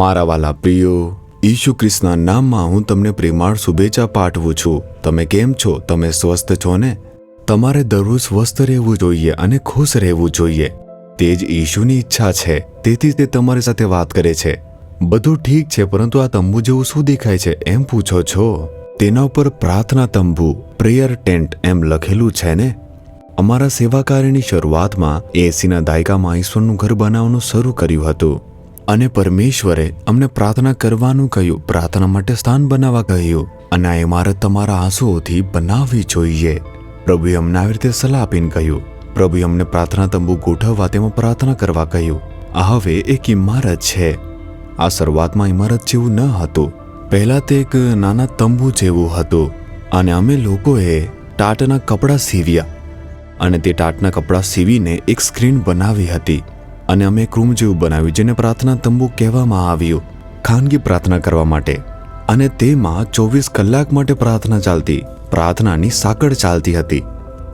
મારા વાલા પ્રિયો, ઈસુ ખ્રિસ્તના નામમાં હું તમને પ્રેમાળ શુભેચ્છા પાઠવું છું. તમે કેમ છો? તમે સ્વસ્થ છો ને? તમારે દરરોજ સ્વસ્થ રહેવું જોઈએ અને ખુશ રહેવું જોઈએ. તે જ ઈશુની ઈચ્છા છે, તેથી તે તમારી સાથે વાત કરે છે. બધું ઠીક છે, પરંતુ આ તંબુ જેવું શું દેખાય છે એમ પૂછો છો? તેના ઉપર પ્રાર્થના તંબુ, પ્રેયર ટેન્ટ એમ લખેલું છે ને? અમારા સેવા કાર્યની શરૂઆતમાં 80ના દાયકામાં ઈશ્વરનું ઘર બનાવવાનું શરૂ કર્યું હતું અને પરમેશ્વરે અમને પ્રાર્થના કરવાનું કહ્યું, પ્રાર્થના માટે સ્થાન બનાવવા કહ્યું, અને આ ઇમારત તમારા આંસુઓથી બનાવવી જોઈએ. પ્રભુએ અમને આવી રીતે સલાહ આપીને કહ્યું. પ્રભુએ અમને પ્રાર્થના તંબુ ગોઠવવા, તેમાં પ્રાર્થના કરવા કહ્યું. આ હવે એક ઇમારત છે. આ શરૂઆતમાં ઇમારત જેવું ન હતું. પહેલા તે એક નાના તંબુ જેવું હતું અને અમે લોકોએ ટાટના કપડાં સીવ્યા અને તે ટાટના કપડાં સીવીને એક સ્ક્રીન બનાવી હતી અને અમે એક રૂમ જેવું બનાવ્યું જેને પ્રાર્થના તંબુ કહેવામાં આવ્યું, ખાનગી પ્રાર્થના કરવા માટે. અને તેમાં 24 કલાક માટે પ્રાર્થના ચાલતી. પ્રાર્થનાની સાંકળ ચાલતી હતી.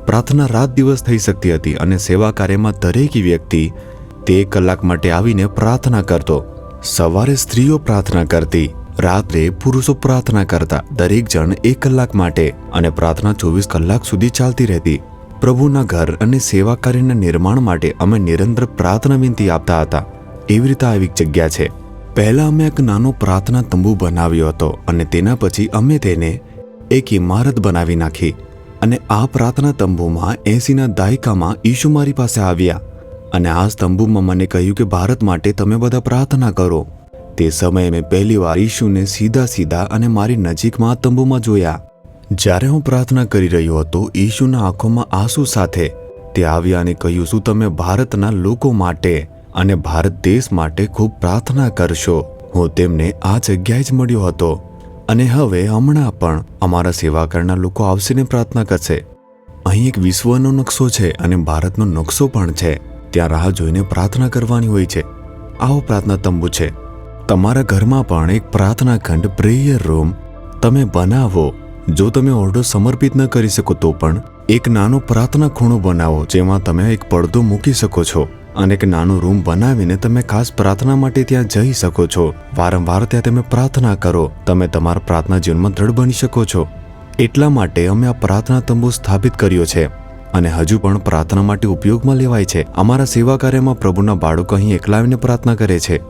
પ્રાર્થના રાત દિવસ થઈ શકતી હતી અને સેવા કાર્યમાં દરેક વ્યક્તિ તે 1 કલાક માટે આવીને પ્રાર્થના કરતો. સવારે સ્ત્રીઓ પ્રાર્થના કરતી, રાત્રે પુરુષો પ્રાર્થના કરતા, દરેક જણ 1 કલાક માટે, અને પ્રાર્થના 24 કલાક સુધી ચાલતી રહેતી. પ્રભુના ઘર અને સેવા કાર્યના નિર્માણ માટે અમે નિરંતર પ્રાર્થના વિનંતી આપતા હતા. એવી રીતે આવી જગ્યા છે. પહેલા અમે એક નાનો પ્રાર્થના તંબુ બનાવ્યો હતો અને તેના પછી અમે તેને એક ઇમારત બનાવી નાખી. અને આ પ્રાર્થના તંબુમાં 80ના દાયકામાં ઈશુ મારી પાસે આવ્યા અને આ તંબુમાં મને કહ્યું કે ભારત માટે તમે બધા પ્રાર્થના કરો. તે સમયે મેં પહેલી વાર ઈશુને સીધા અને મારી નજીકમાં આ તંબુમાં જોયા. જ્યારે હું પ્રાર્થના કરી રહ્યો હતો, ઈશુના આંખોમાં આંસુ સાથે તે આવ્યા અને કહ્યું, શું તમે ભારતના લોકો માટે અને ભારત દેશ માટે ખૂબ પ્રાર્થના કરશો? હું તેમને આ જગ્યાએ જ મળ્યો હતો અને હમણાં પણ અમારા સેવા કરનાર લોકો આવશે ને પ્રાર્થના કરશે. અહીં એક વિશ્વનો નકશો છે અને ભારતનો નકશો પણ છે. ત્યાં રાહ જોઈને પ્રાર્થના કરવાની હોય છે. આવો પ્રાર્થના તંબુ છે. તમારા ઘરમાં પણ એક પ્રાર્થના ખંડ, પ્રેયર રૂમ તમે બનાવો. જો તમે ઓરડો સમર્પિત ન કરી શકો તો પણ એક નાનો પ્રાર્થના ખૂણો બનાવો જેમાં તમે એક પડદો મૂકી શકો છો અને એક નાનો રૂમ બનાવીને તમે ખાસ પ્રાર્થના માટે ત્યાં જઈ શકો છો. વારંવાર ત્યાં તમે પ્રાર્થના કરો. તમે તમારા પ્રાર્થના જીવનમાં દ્રઢ બની શકો છો. એટલા માટે અમે આ પ્રાર્થના તંબુ સ્થાપિત કર્યો છે અને હજુ પણ પ્રાર્થના માટે ઉપયોગમાં લેવાય છે. અમારા સેવા કાર્યમાં પ્રભુના બાળકો અહીં એકલા આવીને પ્રાર્થના કરે છે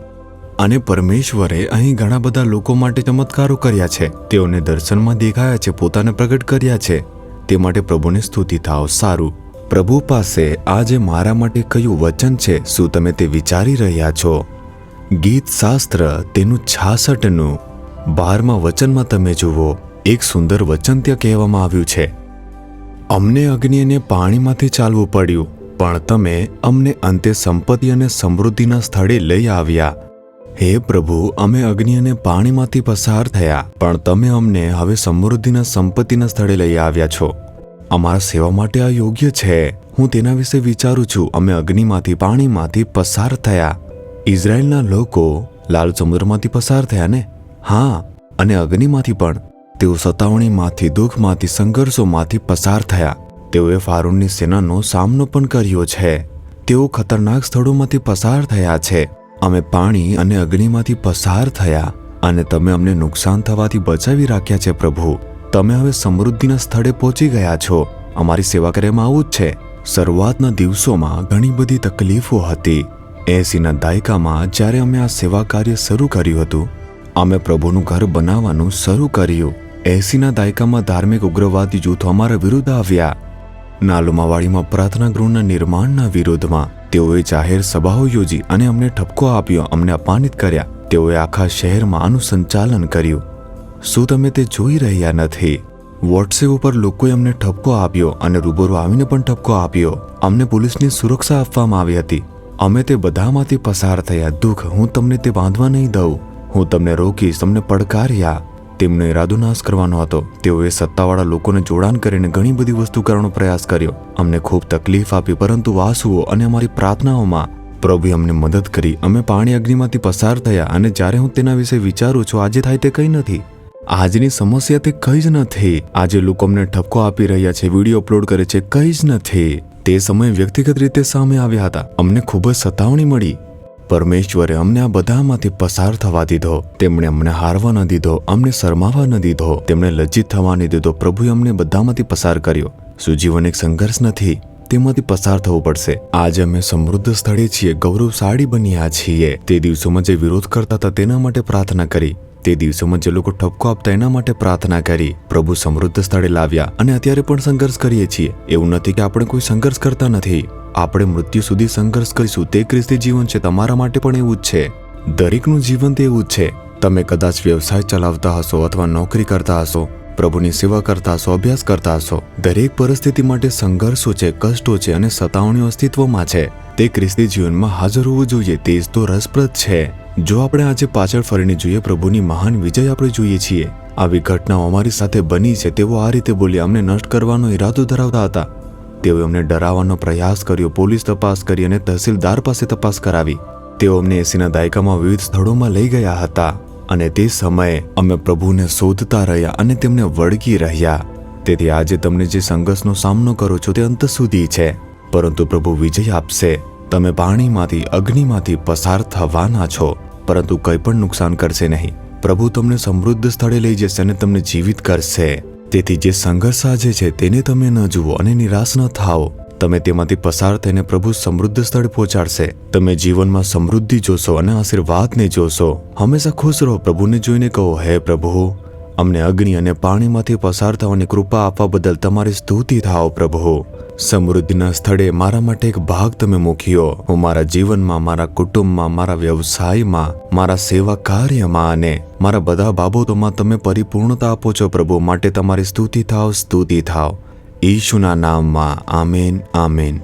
અને પરમેશ્વરે અહીં ઘણા બધા લોકો માટે ચમત્કારો કર્યા છે. તેઓને દર્શનમાં દેખાયા છે, પોતાને પ્રગટ કર્યા છે. તે માટે પ્રભુને સ્તુતિ થાવ. સારું, પ્રભુ પાસે આજે મારા માટે કયું વચન છે? શું તમે તે વિચારી રહ્યા છો? ગીત શાસ્ત્ર તેનું 66નું 12મા વચનમાં તમે જુઓ, એક સુંદર વચન ત્યાં કહેવામાં આવ્યું છે, અમને અગ્નિ અને પાણીમાંથી ચાલવું પડ્યું, પણ તમે અમને અંતે સંપત્તિ અને સમૃદ્ધિના સ્થળે લઈ આવ્યા. હે પ્રભુ, અમે અગ્નિ અને પાણીમાંથી પસાર થયા, પણ તમે અમને હવે સમૃદ્ધિના સંપત્તિના સ્થળે લઈ આવ્યા છો. અમારા સેવા માટે આ યોગ્ય છે. હું તેના વિશે વિચારું છું. અમે અગ્નિમાંથી, પાણીમાંથી પસાર થયા. ઇઝરાયેલના લોકો લાલ સમુદ્રમાંથી પસાર થયા ને? હા, અને અગ્નિમાંથી પણ. તેઓ સતાવણીમાંથી, દુઃખમાંથી, સંઘર્ષોમાંથી પસાર થયા. તેઓએ ફારૂનની સેનાનો સામનો પણ કર્યો છે. તેઓ ખતરનાક સ્થળોમાંથી પસાર થયા છે. અમે પાણી અને અગ્નિમાંથી પસાર થયા અને તમે અમને નુકસાન થવાથી બચાવી રાખ્યા છે. પ્રભુ, તમે હવે સમૃદ્ધિના સ્થળે પહોંચી ગયા છો. અમારી સેવા કાર્યમાં આવું જ છે. શરૂઆતના દિવસોમાં ઘણી બધી તકલીફો હતી. 80ના દાયકામાં જ્યારે અમે આ સેવા કાર્ય શરૂ કર્યું હતું, અમે પ્રભુનું ઘર બનાવવાનું શરૂ કર્યું. 80ના દાયકામાં ધાર્મિક ઉગ્રવાદી જૂથો અમારા વિરુદ્ધ આવ્યા. નાલુમાવાડીમાં પ્રાર્થના ગૃહના નિર્માણના વિરોધમાં તેઓએ જાહેર સભાઓ યોજી અને અમને ઠપકો આપ્યો, અમને અપમાનિત કર્યા. તેઓએ આખા શહેરમાં આનું સંચાલન કર્યું. શું તમે તે જોઈ રહ્યા નથી? વોટ્સએપ ઉપર લોકોએ અમને ઠપકો આપ્યો અને રૂબરૂ આવીને પણ ઠપકો આપ્યો. અમને પોલીસની સુરક્ષા આપવામાં આવી હતી. અમે તે બધામાંથી પસાર થયા. દુઃખ હું તમને તે બાંધવા નહીં દઉં. હું તમને રોકીશ, તમને પડકાર્યા. તેમનો ઈરાદો નાશ કરવાનો હતો. તેઓએ સત્તાવાળા લોકોને જોડાણ કરીને ઘણી બધી વસ્તુ કરવાનો પ્રયાસ કર્યો. અમને ખૂબ તકલીફ આપી, પરંતુ વાસુઓ અને અમારી પ્રાર્થનાઓમાં પ્રભુએ અમને મદદ કરી. અમે પાણી અગ્નિમાંથી પસાર થયા અને જ્યારે હું તેના વિશે વિચારું છું, આજે થાય તે કંઈ નથી. આજની સમસ્યા તે કંઈ જ નથી. આજે લોકો અમને ઠપકો આપી રહ્યા છે, વિડીયો અપલોડ કરે છે, કંઈ જ નથી. તે સમયે વ્યક્તિગત રીતે સામે આવ્યા હતા. અમને ખૂબ જ સતાવણી મળી. પરમેશ્વરે અમને આ બધામાંથી પસાર થવા દીધો. તેમણે અમને હારવા ન દીધો, અમને શરમાવા ન દીધો, તેમણે લજ્જિત થવા ન દીધો. પ્રભુએ અમને બધામાંથી પસાર કર્યો. શું જીવન એક સંઘર્ષ નથી? તેમાંથી પસાર થવું પડશે. આજે અમે સમૃદ્ધ સ્થળે છીએ, ગૌરવશાળી બન્યા છીએ. તે દિવસોમાં જે વિરોધ કરતા હતા તેના માટે પ્રાર્થના કરી. તે દિવસોમાં જે લોકો ઠપકો આપતા એના માટે પ્રાર્થના કરી. પ્રભુ સમૃદ્ધ સ્થળે લાવ્યા અને અત્યારે પણ સંઘર્ષ કરીએ છીએ. એવું નથી કે આપણે કોઈ સંઘર્ષ કરતા નથી. આપણે મૃત્યુ સુધી સંઘર્ષ કરીશું. તે ખ્રિસ્તી જીવન છે. તમારા માટે પણ એવું જ છે. દરેકનું જીવન તે એવું જ છે. તમે કદાચ વ્યવસાય ચલાવતા હશો અથવા નોકરી કરતા હશો, પ્રભુની સેવા કરતા હશો, અભ્યાસ કરતા હશો. દરેક પરિસ્થિતિ માટે સંઘર્ષો છે, કષ્ટો છે અને સતાવણીઓ અસ્તિત્વમાં છે. તે ખ્રિસ્તી જીવનમાં હાજર હોવું જોઈએ. તે જ તો રસપ્રદ છે. જો આપણે આજે પાછળ ફરીને જોઈએ, પ્રભુની મહાન વિજય આપણે જોઈએ છીએ. આવી ઘટનાઓ અમારી સાથે બની છે. તેઓ આ રીતે બોલ્યા. અમને નષ્ટ કરવાનો ઈરાદો ધરાવતા હતા. તેઓએ અમને ડરાવવાનો પ્રયાસ કર્યો. પોલીસ તપાસ કરી અને તહસીલદાર પાસે તપાસ કરાવી. તેઓ અમને 80ના દાયકામાં વિવિધ સ્થળોમાં લઈ ગયા હતા અને તે સમયે અમે પ્રભુને શોધતા રહ્યા અને તેમને વળગી રહ્યા. તેથી આજે તમને જે સંઘર્ષનો સામનો કરો છો તે અંત સુધી છે, પરંતુ પ્રભુ વિજય આપશે. તમે પાણીમાંથી, અગ્નિમાંથી પસાર થવાના છો, પરંતુ કંઈ પણ નુકસાન કરશે નહીં. પ્રભુ તમને સમૃદ્ધ સ્થળે લઈ જશે અને તમને જીવિત કરશે. તેથી જે સંઘર્ષ આજે છે તેને તમે ન જુઓ અને નિરાશ ન થાઓ. તમે તેમાંથી પસાર થઈને પ્રભુ સમૃદ્ધ સ્થળે પહોંચાડશે. તમે જીવનમાં સમૃદ્ધિ જોશો અને આશીર્વાદને જોશો. હંમેશા ખુશ રહો. પ્રભુને જોઈને કહો, હે પ્રભુ, અમને અગ્નિ અને પાણીમાંથી પસાર થવાની કૃપા આપવા બદલ તમારી સ્તુતિ થાઓ. પ્રભુ, સમૃદ્ધિના સ્થળે મારા માટે એક ભાગ તમે મૂક્યો. હું મારા જીવનમાં, મારા કુટુંબમાં, મારા વ્યવસાયમાં, મારા સેવા કાર્યમાં અને મારા બધા બાબતોમાં તમે પરિપૂર્ણતા આપો છો. પ્રભુ, માટે તમારી સ્તુતિ થાઓ, સ્તુતિ થાઓ. ઈશુના નામમાં આમેન, આમેન.